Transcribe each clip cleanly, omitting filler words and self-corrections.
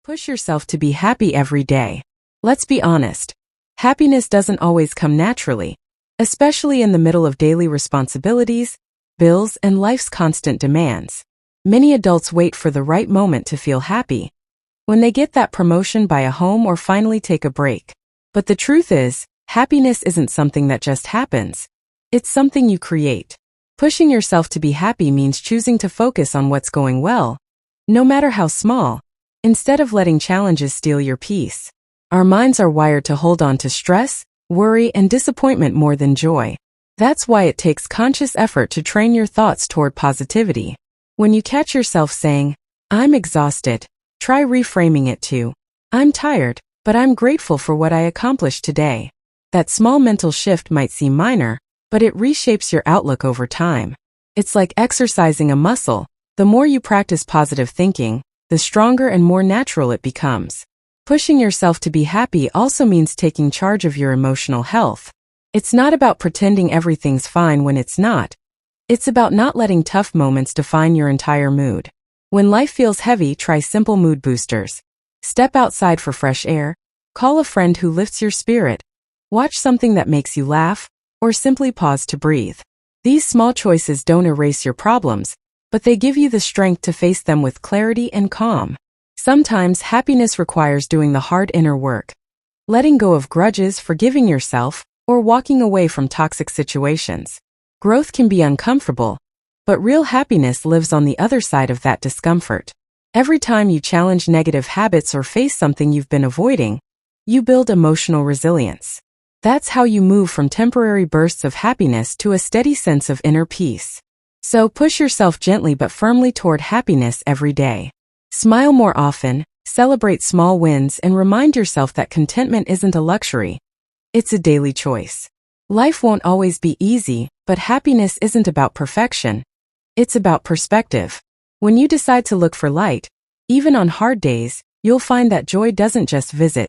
Push yourself to be happy every day. Let's be honest. Happiness doesn't always come naturally, especially in the middle of daily responsibilities, bills, and life's constant demands. Many adults wait for the right moment to feel happy, when they get that promotion, buy a home, or finally take a break. But the truth is, happiness isn't something that just happens. It's something you create. Pushing yourself to be happy means choosing to focus on what's going well, no matter how small, instead of letting challenges steal your peace. Our minds are wired to hold on to stress, worry, and disappointment more than joy. That's why it takes conscious effort to train your thoughts toward positivity. When you catch yourself saying, "I'm exhausted," try reframing it to, "I'm tired, but I'm grateful for what I accomplished today." That small mental shift might seem minor, but it reshapes your outlook over time. It's like exercising a muscle. The more you practice positive thinking, the stronger and more natural it becomes. Pushing yourself to be happy also means taking charge of your emotional health. It's not about pretending everything's fine when it's not. It's about not letting tough moments define your entire mood. When life feels heavy, try simple mood boosters. Step outside for fresh air, call a friend who lifts your spirit, watch something that makes you laugh, or simply pause to breathe. These small choices don't erase your problems, but they give you the strength to face them with clarity and calm. Sometimes happiness requires doing the hard inner work, letting go of grudges, forgiving yourself, or walking away from toxic situations. Growth can be uncomfortable, but real happiness lives on the other side of that discomfort. Every time you challenge negative habits or face something you've been avoiding, you build emotional resilience. That's how you move from temporary bursts of happiness to a steady sense of inner peace. So push yourself gently but firmly toward happiness every day. Smile more often, celebrate small wins, and remind yourself that contentment isn't a luxury. It's a daily choice. Life won't always be easy, but happiness isn't about perfection. It's about perspective. When you decide to look for light, even on hard days, you'll find that joy doesn't just visit.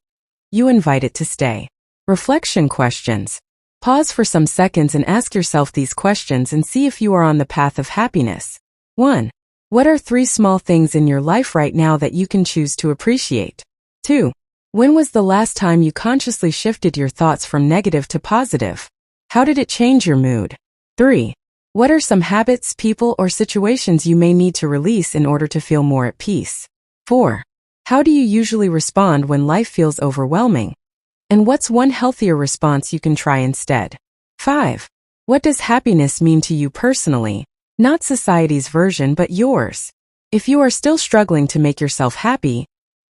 You invite it to stay. Reflection questions. Pause for some seconds and ask yourself these questions and see if you are on the path of happiness. 1. What are 3 small things in your life right now that you can choose to appreciate? 2. When was the last time you consciously shifted your thoughts from negative to positive? How did it change your mood? 3. What are some habits, people, or situations you may need to release in order to feel more at peace? 4. How do you usually respond when life feels overwhelming? And what's one healthier response you can try instead? 5. What does happiness mean to you personally? Not society's version, but yours. If you are still struggling to make yourself happy,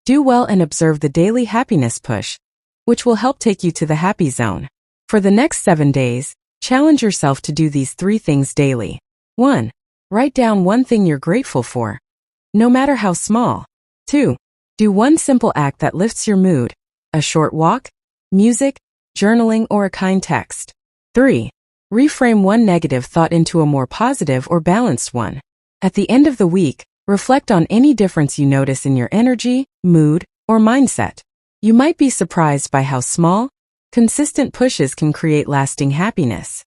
do well and observe the daily happiness push, which will help take you to the happy zone. For the next 7 days, challenge yourself to do these 3 things daily. 1. Write down one thing you're grateful for, no matter how small. 2. Do one simple act that lifts your mood, a short walk, music, journaling, or a kind text. 3. Reframe one negative thought into a more positive or balanced one. At the end of the week, reflect on any difference you notice in your energy, mood, or mindset. You might be surprised by how small, consistent pushes can create lasting happiness.